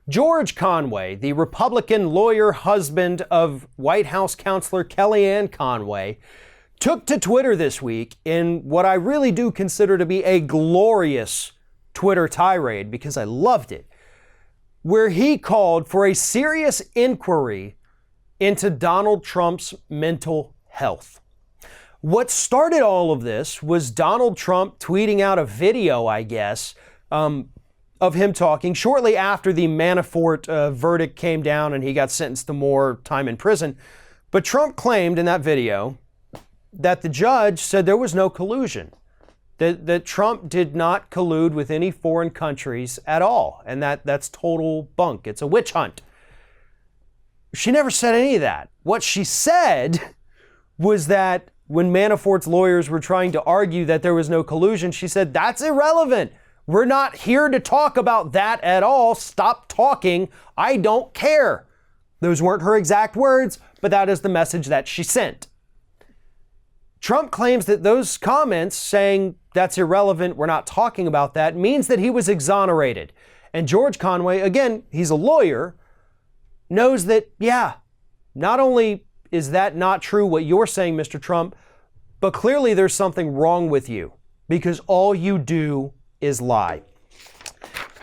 George Conway, the Republican lawyer husband of White House counselor Kellyanne Conway, took to Twitter this week in what I really do consider to be a glorious Twitter tirade, because I loved it, where he called for a serious inquiry into Donald Trump's mental health. What started all of this was Donald Trump tweeting out a video, I guess, of him talking shortly after the Manafort verdict came down and he got sentenced to more time in prison. But Trump claimed in that video that the judge said there was no collusion, that Trump did not collude with any foreign countries at all, and that's total bunk. It's a witch hunt. She never said any of that. What she said was that when Manafort's lawyers were trying to argue that there was no collusion, she said, that's irrelevant. We're not here to talk about that at all. Stop talking. I don't care. Those weren't her exact words, but that is the message that she sent. Trump claims that those comments saying that's irrelevant, we're not talking about that, means that he was exonerated. And George Conway, again, he's a lawyer, knows that, yeah, not only is that not true what you're saying, Mr. Trump, but clearly there's something wrong with you because all you do is lie.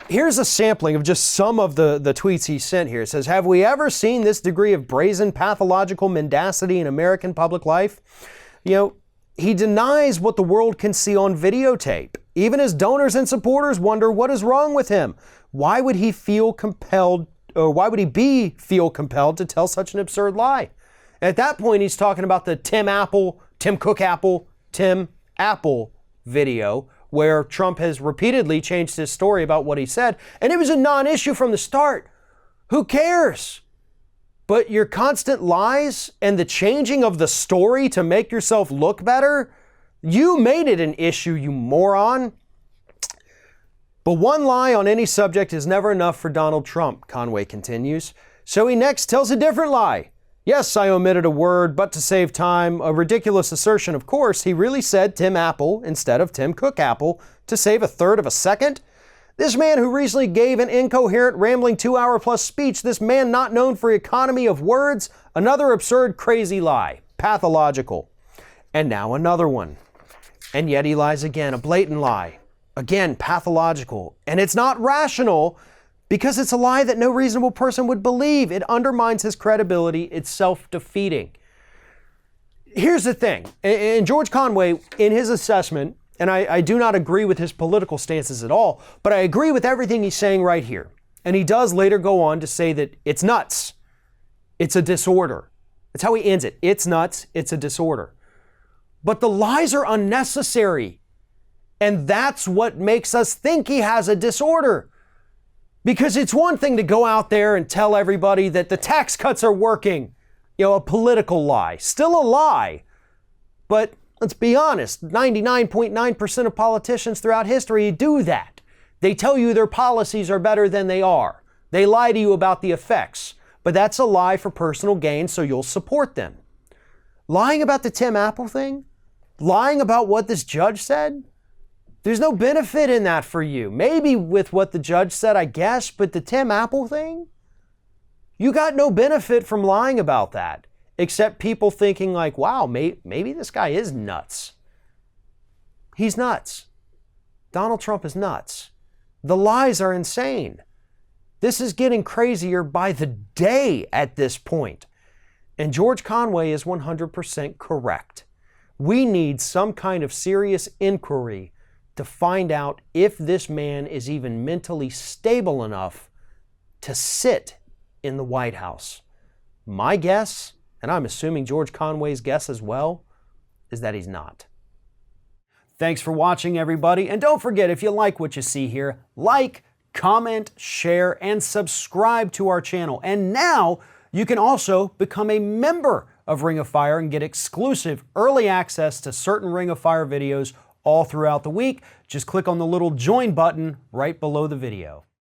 Here's a sampling of just some of the tweets he sent here. It says, have we ever seen this degree of brazen pathological mendacity in American public life? You know, he denies what the world can see on videotape. Even his donors and supporters wonder what is wrong with him. Why would he feel compelled, or why would he feel compelled to tell such an absurd lie? At that point, he's talking about the Tim Cook Apple video, where Trump has repeatedly changed his story about what he said, and it was a non-issue from the start. Who cares? But your constant lies and the changing of the story to make yourself look better, you made it an issue, you moron. But one lie on any subject is never enough for Donald Trump, Conway continues. So he next tells a different lie. Yes, I omitted a word, but to save time, a ridiculous assertion, of course, he really said Tim Apple instead of Tim Cook Apple to save a third of a second. This man who recently gave an incoherent, rambling 2-hour-plus speech, this man not known for economy of words, another absurd, crazy lie, pathological. And now another one. And yet he lies again, a blatant lie. Again, pathological. And it's not rational, because it's a lie that no reasonable person would believe. It undermines his credibility. It's self-defeating. Here's the thing. And George Conway, in his assessment, and I do not agree with his political stances at all, but I agree with everything he's saying right here. And he does later go on to say that it's nuts. It's a disorder. That's how he ends it. It's nuts. It's a disorder. But the lies are unnecessary. And that's what makes us think he has a disorder. Because it's one thing to go out there and tell everybody that the tax cuts are working. A political lie. Still a lie. But let's be honest, 99.9% of politicians throughout history do that. They tell you their policies are better than they are. They lie to you about the effects. But that's a lie for personal gain, so you'll support them. Lying about the Tim Apple thing? Lying about what this judge said? There's no benefit in that for you. Maybe with what the judge said, I guess, but the Tim Apple thing? You got no benefit from lying about that, except people thinking like, wow, maybe this guy is nuts. He's nuts. Donald Trump is nuts. The lies are insane. This is getting crazier by the day at this point. And George Conway is 100% correct. We need some kind of serious inquiry to find out if this man is even mentally stable enough to sit in the White House. My guess, and I'm assuming George Conway's guess as well, is that he's not. Thanks for watching, everybody. And don't forget, if you like what you see here, like, comment, share, and subscribe to our channel. And now you can also become a member of Ring of Fire and get exclusive early access to certain Ring of Fire videos all throughout the week. Just click on the little join button right below the video.